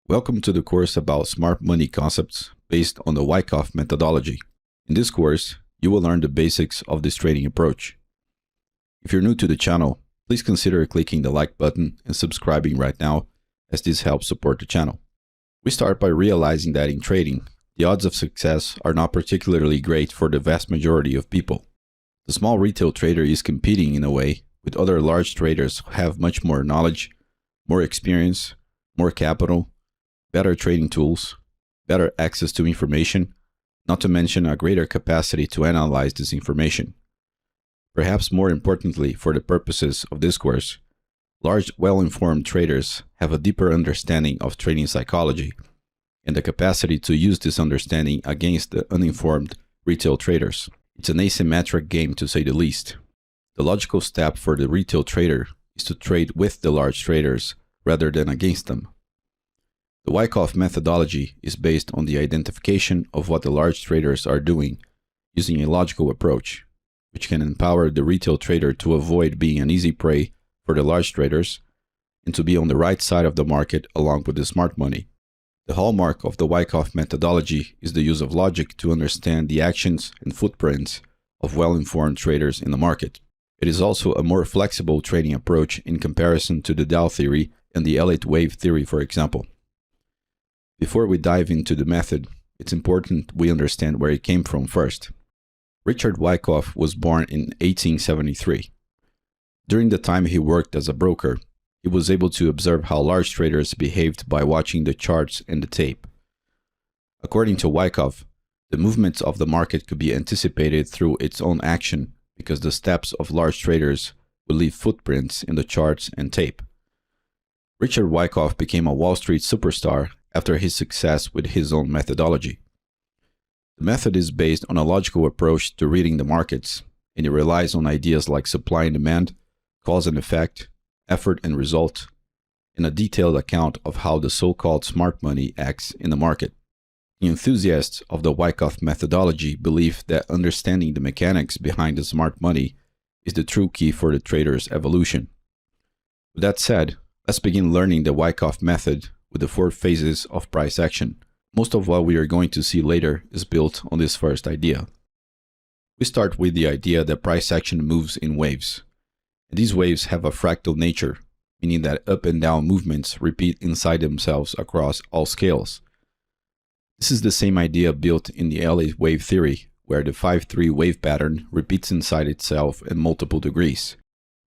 Welcome to the course about smart money concepts based on the Wyckoff methodology. In this course, you will learn the basics of this trading approach. If you're new to the channel, please consider clicking the like button and subscribing right now, as this helps support the channel. We start by realizing that in trading, the odds of success are not particularly great for the vast majority of people. The small retail trader is competing in a way with other large traders who have much more knowledge, more experience, more capital, better trading tools, better access to information, not to mention a greater capacity to analyze this information. Perhaps more importantly for the purposes of this course, large, well-informed traders have a deeper understanding of trading psychology and the capacity to use this understanding against the uninformed retail traders. It's an asymmetric game, to say the least. The logical step for the retail trader is to trade with the large traders rather than against them. The Wyckoff methodology is based on the identification of what the large traders are doing using a logical approach, which can empower the retail trader to avoid being an easy prey for the large traders and to be on the right side of the market along with the smart money. The hallmark of the Wyckoff methodology is the use of logic to understand the actions and footprints of well-informed traders in the market. It is also a more flexible trading approach in comparison to the Dow theory and the Elliott Wave theory, for example. Before we dive into the method, it's important we understand where it came from first. Richard Wyckoff was born in 1873. During the time he worked as a broker, he was able to observe how large traders behaved by watching the charts and the tape. According to Wyckoff, the movements of the market could be anticipated through its own action because the steps of large traders would leave footprints in the charts and tape. Richard Wyckoff became a Wall Street superstar after his success with his own methodology. The method is based on a logical approach to reading the markets, and it relies on ideas like supply and demand, cause and effect, effort and result, and a detailed account of how the so-called smart money acts in the market. The enthusiasts of the Wyckoff methodology believe that understanding the mechanics behind the smart money is the true key for the trader's evolution. With that said, let's begin learning the Wyckoff method with the 4 phases of price action. Most of what we are going to see later is built on this first idea. We start with the idea that price action moves in waves. And these waves have a fractal nature, meaning that up and down movements repeat inside themselves across all scales. This is the same idea built in the Elliott Wave theory, where the 5-3 wave pattern repeats inside itself in multiple degrees.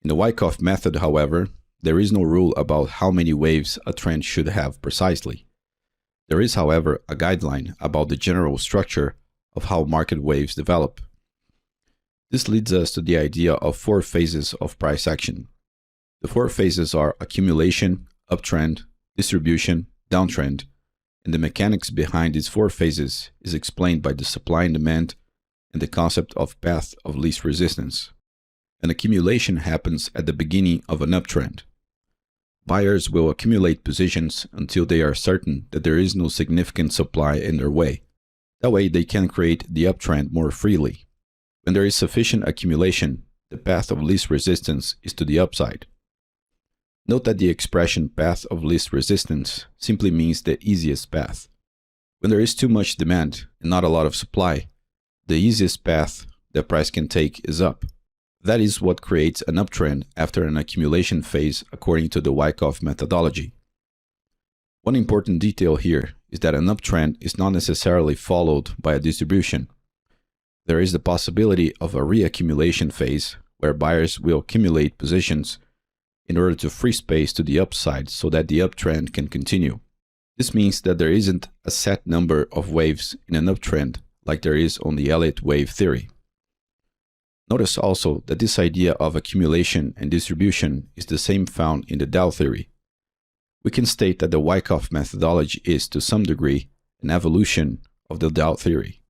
In the Wyckoff method, however, there is no rule about how many waves a trend should have precisely. There is, however, a guideline about the general structure of how market waves develop. This leads us to the idea of 4 phases of price action. The 4 phases are accumulation, uptrend, distribution, downtrend, and the mechanics behind these 4 phases is explained by the supply and demand and the concept of path of least resistance. An accumulation happens at the beginning of an uptrend. Buyers will accumulate positions until they are certain that there is no significant supply in their way. That way they can create the uptrend more freely. When there is sufficient accumulation, the path of least resistance is to the upside. Note that the expression path of least resistance simply means the easiest path. When there is too much demand and not a lot of supply, the easiest path the price can take is up. That is what creates an uptrend after an accumulation phase according to the Wyckoff methodology. One important detail here is that an uptrend is not necessarily followed by a distribution. There is the possibility of a reaccumulation phase where buyers will accumulate positions in order to free space to the upside so that the uptrend can continue. This means that there isn't a set number of waves in an uptrend like there is on the Elliott Wave theory. Notice also that this idea of accumulation and distribution is the same found in the Dow theory. We can state that the Wyckoff methodology is, to some degree, an evolution of the Dow theory.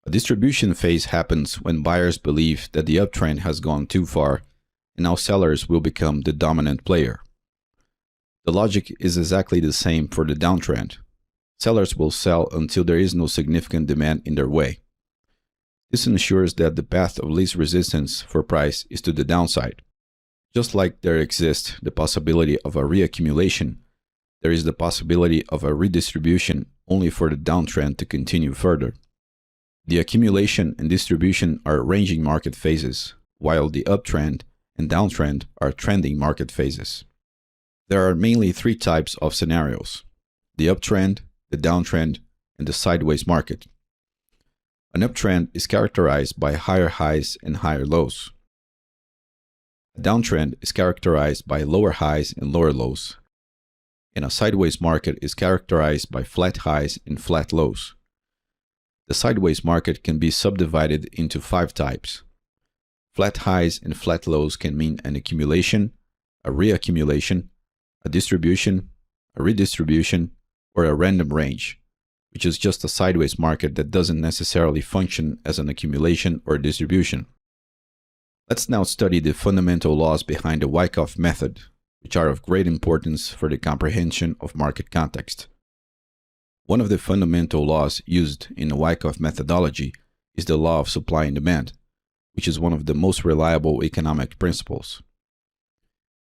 A distribution phase happens when buyers believe that the uptrend has gone too far and now sellers will become the dominant player. The logic is exactly the same for the downtrend. Sellers will sell until there is no significant demand in their way. This ensures that the path of least resistance for price is to the downside. Just like there exists the possibility of a reaccumulation, there is the possibility of a redistribution only for the downtrend to continue further. The accumulation and distribution are ranging market phases, while the uptrend and downtrend are trending market phases. There are mainly three types of scenarios: the uptrend, the downtrend, and the sideways market. An uptrend is characterized by higher highs and higher lows. A downtrend is characterized by lower highs and lower lows. And a sideways market is characterized by flat highs and flat lows. The sideways market can be subdivided into 5 types. Flat highs and flat lows can mean an accumulation, a reaccumulation, a distribution, a redistribution, or a random range, which is just a sideways market that doesn't necessarily function as an accumulation or distribution. Let's now study the fundamental laws behind the Wyckoff method, which are of great importance for the comprehension of market context. One of the fundamental laws used in the Wyckoff methodology is the law of supply and demand, which is one of the most reliable economic principles.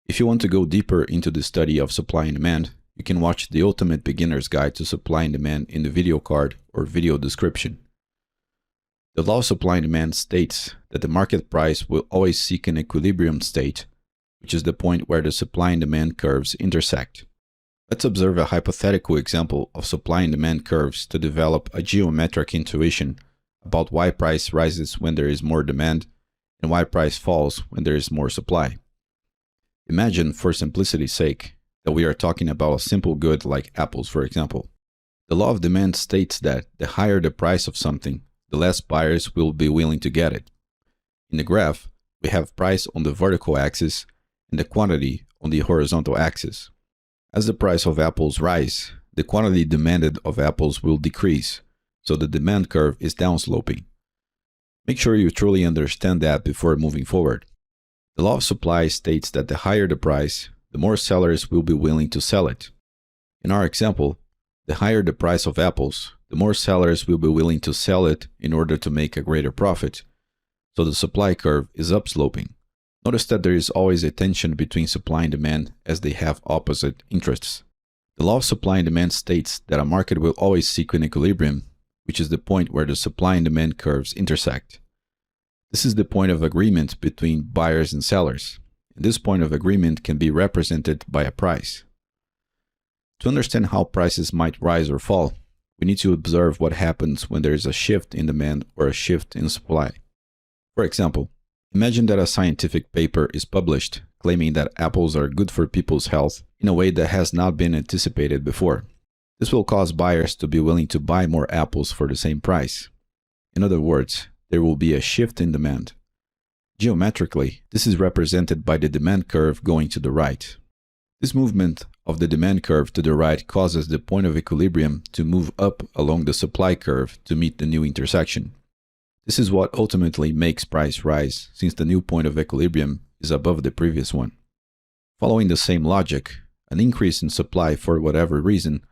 If you want to go deeper into the study of supply and demand, you can watch the Ultimate Beginner's Guide to Supply and Demand in the video card or video description. The law of supply and demand states that the market price will always seek an equilibrium state, which is the point where the supply and demand curves intersect. Let's observe a hypothetical example of supply and demand curves to develop a geometric intuition about why price rises when there is more demand and why price falls when there is more supply. Imagine, for simplicity's sake, that we are talking about a simple good like apples, for example. The law of demand states that the higher the price of something, the less buyers will be willing to get it. In the graph, we have price on the vertical axis and the quantity on the horizontal axis. As the price of apples rise, the quantity demanded of apples will decrease, so the demand curve is downsloping. Make sure you truly understand that before moving forward. The law of supply states that the higher the price, the more sellers will be willing to sell it. In our example, the higher the price of apples, the more sellers will be willing to sell it in order to make a greater profit, so the supply curve is upsloping. Notice that there is always a tension between supply and demand as they have opposite interests. The law of supply and demand states that a market will always seek an equilibrium, which is the point where the supply and demand curves intersect. This is the point of agreement between buyers and sellers, and this point of agreement can be represented by a price. To understand how prices might rise or fall, we need to observe what happens when there is a shift in demand or a shift in supply. For example, imagine that a scientific paper is published claiming that apples are good for people's health in a way that has not been anticipated before. This will cause buyers to be willing to buy more apples for the same price. In other words, there will be a shift in demand. Geometrically, this is represented by the demand curve going to the right. This movement of the demand curve to the right causes the point of equilibrium to move up along the supply curve to meet the new intersection. This is what ultimately makes price rise, since the new point of equilibrium is above the previous one. Following the same logic, an increase in supply for whatever reason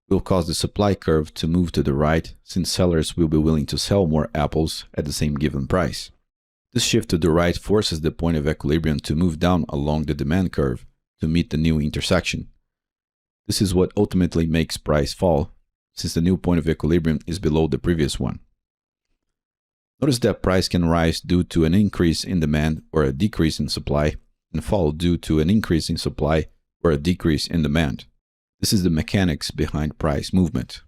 will cause the supply curve to move to the right, since sellers will be willing to sell more apples at the same given price. This shift to the right forces the point of equilibrium to move down along the demand curve to meet the new intersection. This is what ultimately makes price fall, since the new point of equilibrium is below the previous one. Notice that price can rise due to an increase in demand or a decrease in supply, and fall due to an increase in supply or a decrease in demand. This is the mechanics behind price movement.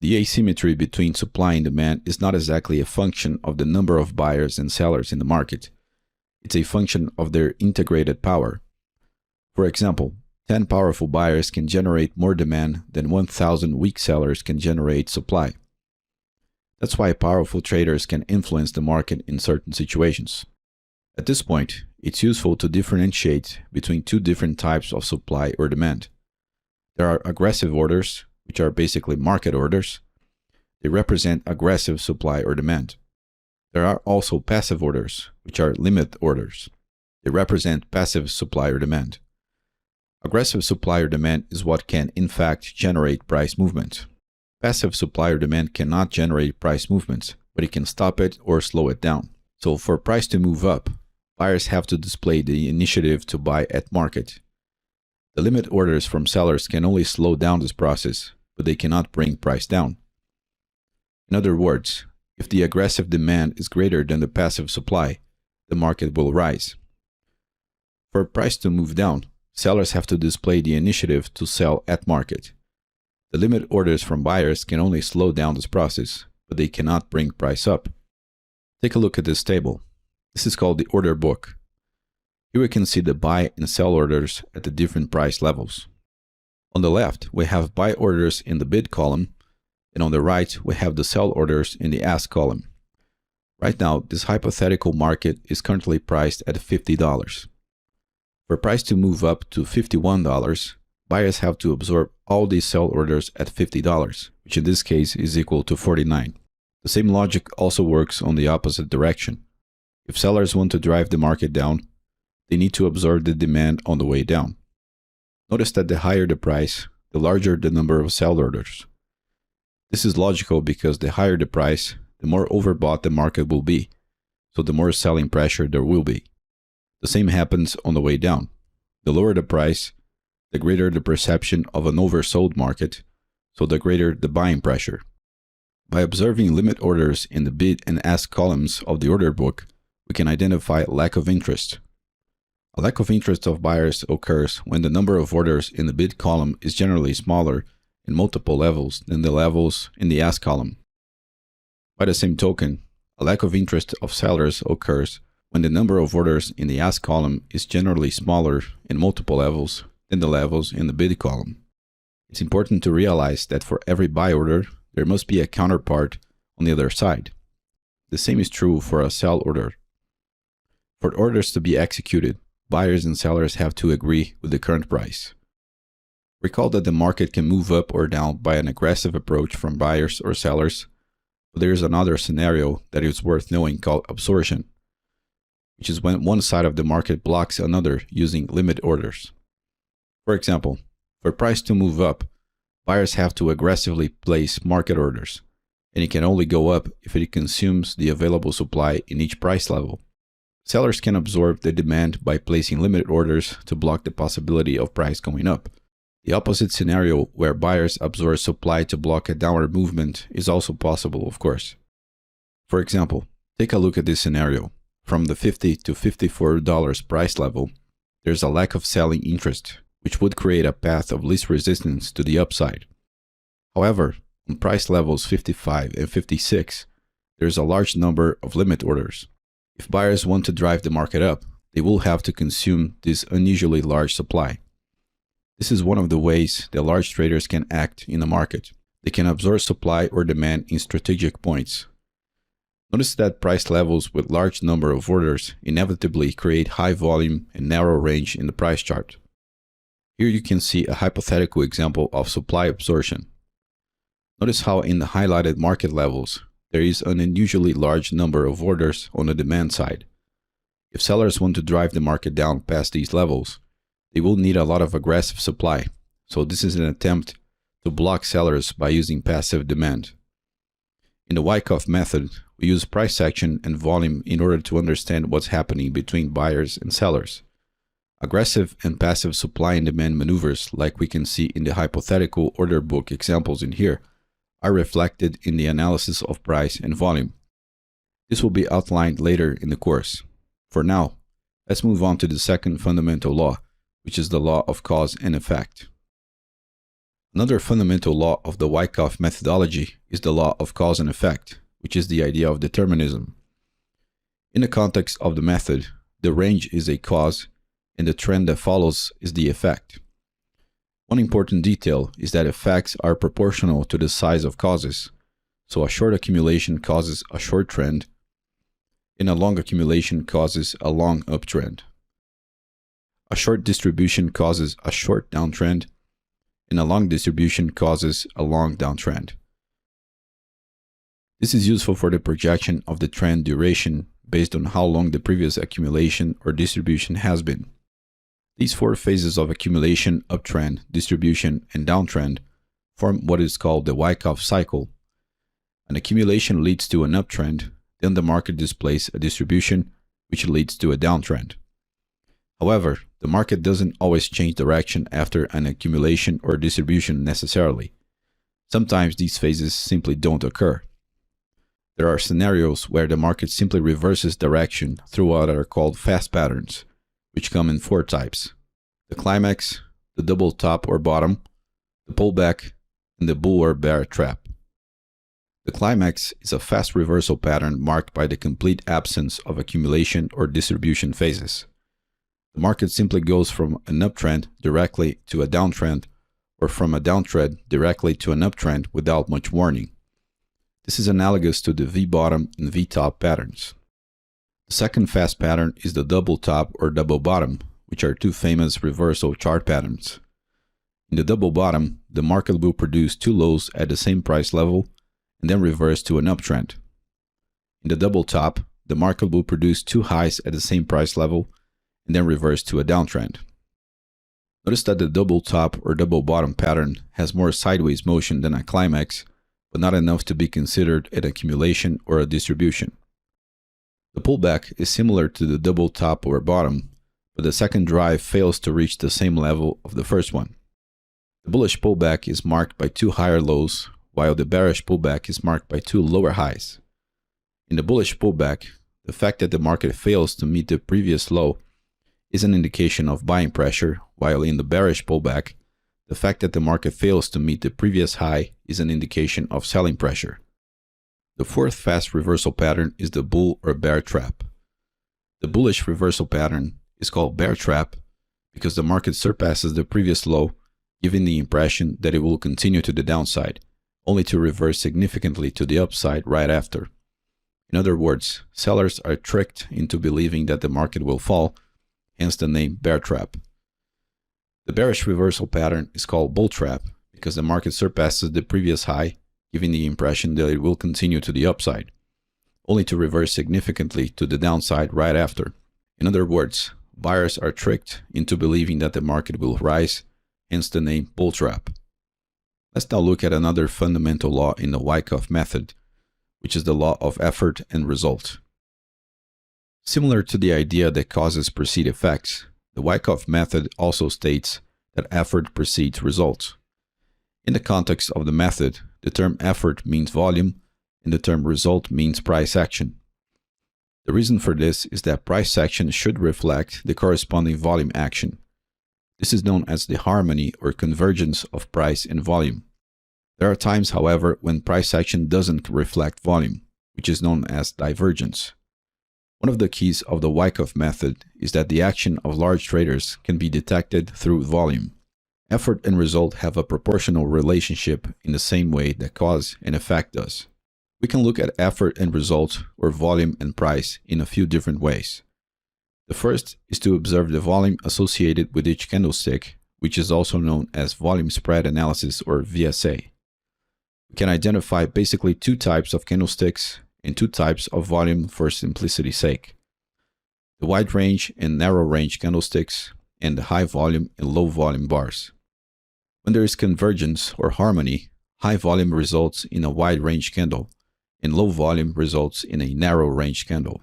The asymmetry between supply and demand is not exactly a function of the number of buyers and sellers in the market. It's a function of their integrated power. For example, 10 powerful buyers can generate more demand than 1,000 weak sellers can generate supply. That's why powerful traders can influence the market in certain situations. At this point, it's useful to differentiate between two different types of supply or demand. There are aggressive orders, which are basically market orders. They represent aggressive supply or demand. There are also passive orders, which are limit orders. They represent passive supply or demand. Aggressive supply or demand is what can, in fact, generate price movement. Passive supply or demand cannot generate price movements, but it can stop it or slow it down. So for price to move up, buyers have to display the initiative to buy at market. The limit orders from sellers can only slow down this process, but they cannot bring price down. In other words, if the aggressive demand is greater than the passive supply, the market will rise. For a price to move down, sellers have to display the initiative to sell at market. The limit orders from buyers can only slow down this process, but they cannot bring price up. Take a look at this table. This is called the order book. Here we can see the buy and sell orders at the different price levels. On the left, we have buy orders in the bid column, and on the right, we have the sell orders in the ask column. Right now, this hypothetical market is currently priced at $50. For price to move up to $51, buyers have to absorb all these sell orders at $50, which in this case is equal to $49. The same logic also works on the opposite direction. If sellers want to drive the market down, they need to absorb the demand on the way down. Notice that the higher the price, the larger the number of sell orders. This is logical because the higher the price, the more overbought the market will be, so the more selling pressure there will be. The same happens on the way down. The lower the price, the greater the perception of an oversold market, so the greater the buying pressure. By observing limit orders in the bid and ask columns of the order book, we can identify lack of interest. A lack of interest of buyers occurs when the number of orders in the bid column is generally smaller in multiple levels than the levels in the ask column. By the same token, a lack of interest of sellers occurs when the number of orders in the ask column is generally smaller in multiple levels than the levels in the bid column. It's important to realize that for every buy order, there must be a counterpart on the other side. The same is true for a sell order. For orders to be executed, buyers and sellers have to agree with the current price. Recall that the market can move up or down by an aggressive approach from buyers or sellers, but there is another scenario that is worth knowing called absorption, which is when one side of the market blocks another using limit orders. For example, for price to move up, buyers have to aggressively place market orders, and it can only go up if it consumes the available supply in each price level. Sellers can absorb the demand by placing limit orders to block the possibility of price going up. The opposite scenario, where buyers absorb supply to block a downward movement, is also possible, of course. For example, take a look at this scenario. From the $50 to $54 price level, there's a lack of selling interest, which would create a path of least resistance to the upside. However, on price levels 55 and 56, there's a large number of limit orders. If buyers want to drive the market up, they will have to consume this unusually large supply. This is one of the ways that large traders can act in the market. They can absorb supply or demand in strategic points. Notice that price levels with large number of orders inevitably create high volume and narrow range in the price chart. Here you can see a hypothetical example of supply absorption. Notice how in the highlighted market levels, there is an unusually large number of orders on the demand side. If sellers want to drive the market down past these levels, they will need a lot of aggressive supply, so this is an attempt to block sellers by using passive demand. In the Wyckoff method, we use price action and volume in order to understand what's happening between buyers and sellers. Aggressive and passive supply and demand maneuvers, like we can see in the hypothetical order book examples in here, are reflected in the analysis of price and volume. This will be outlined later in the course. For now, let's move on to the second fundamental law, which is the law of cause and effect. Another fundamental law of the Wyckoff methodology is the law of cause and effect, which is the idea of determinism. In the context of the method, the range is a cause and the trend that follows is the effect. One important detail is that effects are proportional to the size of causes, so a short accumulation causes a short trend, and a long accumulation causes a long uptrend. A short distribution causes a short downtrend, and a long distribution causes a long downtrend. This is useful for the projection of the trend duration based on how long the previous accumulation or distribution has been. These four phases of accumulation, uptrend, distribution, and downtrend form what is called the Wyckoff cycle. An accumulation leads to an uptrend, then the market displays a distribution, which leads to a downtrend. However, the market doesn't always change direction after an accumulation or distribution necessarily. Sometimes these phases simply don't occur. There are scenarios where the market simply reverses direction through what are called fast patterns, which come in 4 types: the climax, the double top or bottom, the pullback, and the bull or bear trap. The climax is a fast reversal pattern marked by the complete absence of accumulation or distribution phases. The market simply goes from an uptrend directly to a downtrend, or from a downtrend directly to an uptrend without much warning. This is analogous to the V-bottom and V-top patterns. The second fast pattern is the double top or double bottom, which are 2 famous reversal chart patterns. In the double bottom, the market will produce 2 lows at the same price level and then reverse to an uptrend. In the double top, the market will produce 2 highs at the same price level and then reverse to a downtrend. Notice that the double top or double bottom pattern has more sideways motion than a climax, but not enough to be considered an accumulation or a distribution. The pullback is similar to the double top or bottom, but the second drive fails to reach the same level of the first one. The bullish pullback is marked by 2 higher lows, while the bearish pullback is marked by 2 lower highs. In the bullish pullback, the fact that the market fails to meet the previous low is an indication of buying pressure, while in the bearish pullback, the fact that the market fails to meet the previous high is an indication of selling pressure. The fourth fast reversal pattern is the bull or bear trap. The bullish reversal pattern is called bear trap because the market surpasses the previous low, giving the impression that it will continue to the downside, only to reverse significantly to the upside right after. In other words, sellers are tricked into believing that the market will fall, hence the name bear trap. The bearish reversal pattern is called bull trap because the market surpasses the previous high, giving the impression that it will continue to the upside, only to reverse significantly to the downside right after. In other words, buyers are tricked into believing that the market will rise, hence the name bull trap. Let's now look at another fundamental law in the Wyckoff method, which is the law of effort and result. Similar to the idea that causes precede effects, the Wyckoff method also states that effort precedes results. In the context of the method, the term effort means volume and the term result means price action. The reason for this is that price action should reflect the corresponding volume action. This is known as the harmony or convergence of price and volume. There are times, however, when price action doesn't reflect volume, which is known as divergence. One of the keys of the Wyckoff method is that the action of large traders can be detected through volume. Effort and result have a proportional relationship in the same way that cause and effect does. We can look at effort and result, or volume and price, in a few different ways. The first is to observe the volume associated with each candlestick, which is also known as volume spread analysis or VSA. We can identify basically 2 types of candlesticks and 2 types of volume for simplicity's sake: the wide range and narrow range candlesticks, and the high volume and low volume bars. When there is convergence or harmony, high volume results in a wide range candle, and low volume results in a narrow range candle.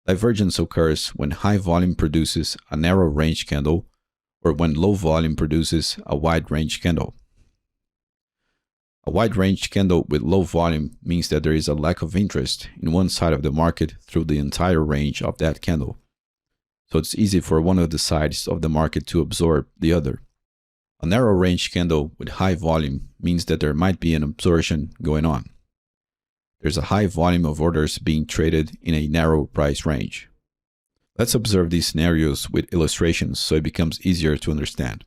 Divergence occurs when high volume produces a narrow range candle, or when low volume produces a wide range candle. A wide range candle with low volume means that there is a lack of interest in one side of the market through the entire range of that candle. So it's easy for one of the sides of the market to absorb the other. A narrow range candle with high volume means that there might be an absorption going on. There's a high volume of orders being traded in a narrow price range. Let's observe these scenarios with illustrations so it becomes easier to understand.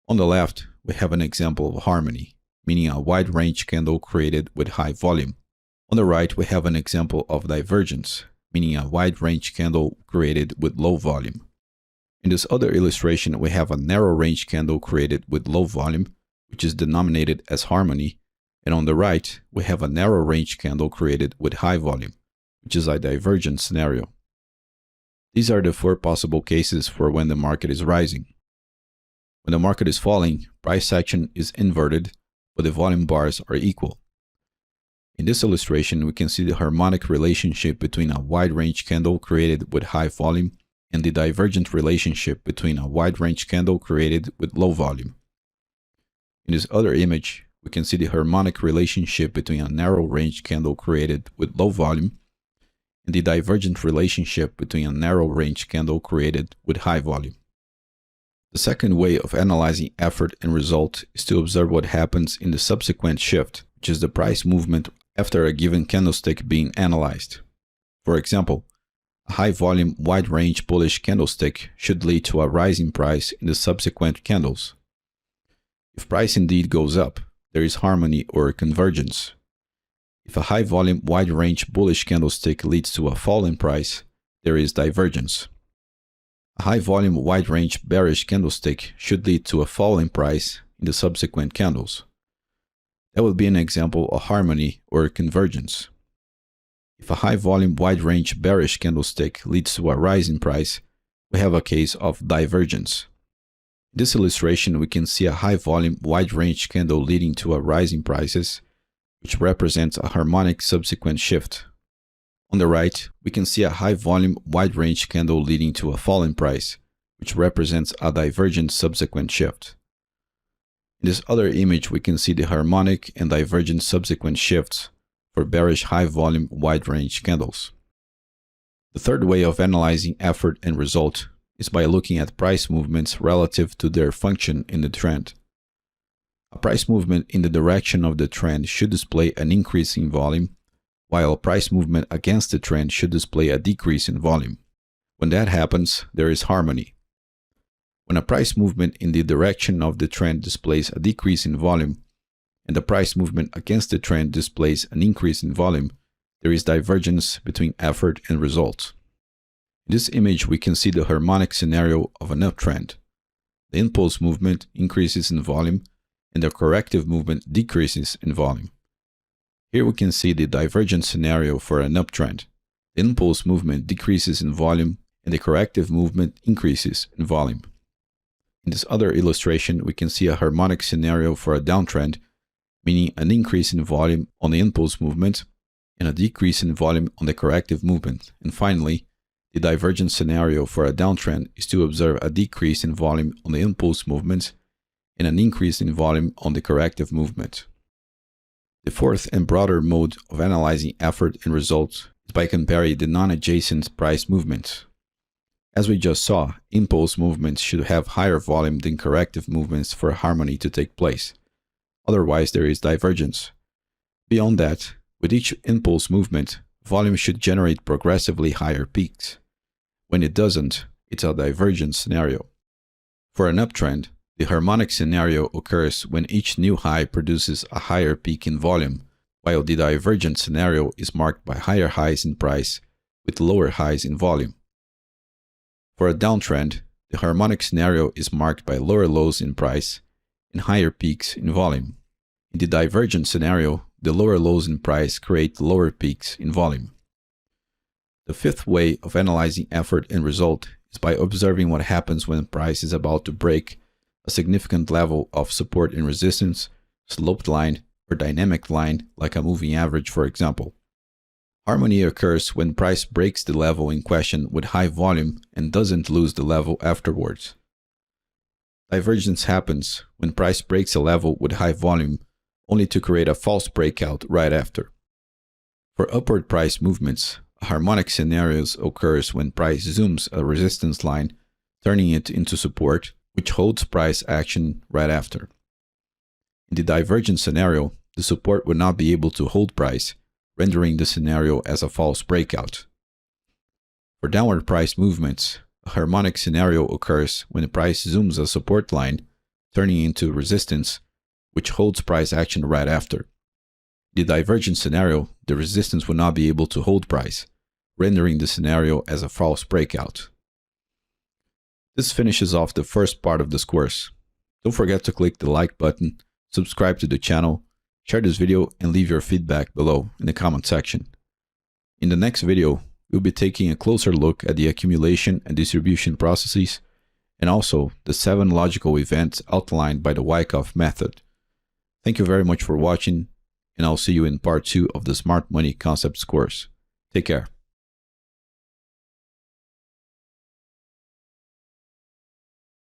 On the left, we have an example of harmony, meaning a wide range candle created with high volume. On the right, we have an example of divergence, meaning a wide range candle created with low volume. In this other illustration, we have a narrow range candle created with low volume, which is denominated as harmony, and on the right, we have a narrow range candle created with high volume, which is a divergence scenario. These are the 4 possible cases for when the market is rising. When the market is falling, price action is inverted, but the volume bars are equal. In this illustration, we can see the harmonic relationship between a wide range candle created with high volume and the divergent relationship between a wide range candle created with low volume. In this other image, we can see the harmonic relationship between a narrow range candle created with low volume and the divergent relationship between a narrow range candle created with high volume. The second way of analyzing effort and result is to observe what happens in the subsequent shift, which is the price movement after a given candlestick being analyzed. For example, a high volume, wide range bullish candlestick should lead to a rise in price in the subsequent candles. If price indeed goes up, there is harmony or convergence. If a high volume, wide range bullish candlestick leads to a fall in price, there is divergence. A high volume, wide range bearish candlestick should lead to a fall in price in the subsequent candles. That would be an example of harmony or convergence. If a high volume, wide range bearish candlestick leads to a rise in price, we have a case of divergence. In this illustration, we can see a high volume, wide range candle leading to a rise in prices, which represents a harmonic subsequent shift. On the right, we can see a high volume, wide range candle leading to a fall in price, which represents a divergent subsequent shift. In this other image, we can see the harmonic and divergent subsequent shifts for bearish high volume, wide range candles. The third way of analyzing effort and result is by looking at price movements relative to their function in the trend. A price movement in the direction of the trend should display an increase in volume, while a price movement against the trend should display a decrease in volume. When that happens, there is harmony. When a price movement in the direction of the trend displays a decrease in volume, and the price movement against the trend displays an increase in volume, there is divergence between effort and result. In this image, we can see the harmonic scenario of an uptrend. The impulse movement increases in volume, and the corrective movement decreases in volume. Here we can see the divergent scenario for an uptrend. The impulse movement decreases in volume, and the corrective movement increases in volume. In this other illustration, we can see a harmonic scenario for a downtrend, meaning an increase in volume on the impulse movement and a decrease in volume on the corrective movement. And finally, the divergent scenario for a downtrend is to observe a decrease in volume on the impulse movement and an increase in volume on the corrective movement. The fourth and broader mode of analyzing effort and results is by comparing the non-adjacent price movements. As we just saw, impulse movements should have higher volume than corrective movements for harmony to take place. Otherwise, there is divergence. Beyond that, with each impulse movement, volume should generate progressively higher peaks. When it doesn't, it's a divergent scenario. For an uptrend, the harmonic scenario occurs when each new high produces a higher peak in volume, while the divergent scenario is marked by higher highs in price with lower highs in volume. For a downtrend, the harmonic scenario is marked by lower lows in price and higher peaks in volume. In the divergent scenario, the lower lows in price create lower peaks in volume. The fifth way of analyzing effort and result is by observing what happens when price is about to break a significant level of support and resistance, sloped line, or dynamic line like a moving average, for example. Harmony occurs when price breaks the level in question with high volume and doesn't lose the level afterwards. Divergence happens when price breaks a level with high volume only to create a false breakout right after. For upward price movements, a harmonic scenario occurs when price zooms a resistance line, turning it into support, which holds price action right after. In the divergent scenario, the support would not be able to hold price, rendering the scenario as a false breakout. For downward price movements, a harmonic scenario occurs when the price zooms a support line, turning into resistance, which holds price action right after. In the divergent scenario, the resistance would not be able to hold price, rendering the scenario as a false breakout. This finishes off the first part of this course. Don't forget to click the like button, subscribe to the channel, share this video, and leave your feedback below in the comment section. In the next video, we'll be taking a closer look at the accumulation and distribution processes, and also the 7 logical events outlined by the Wyckoff method. Thank you very much for watching, and I'll see you in part 2 of the Smart Money Concepts course. Take care.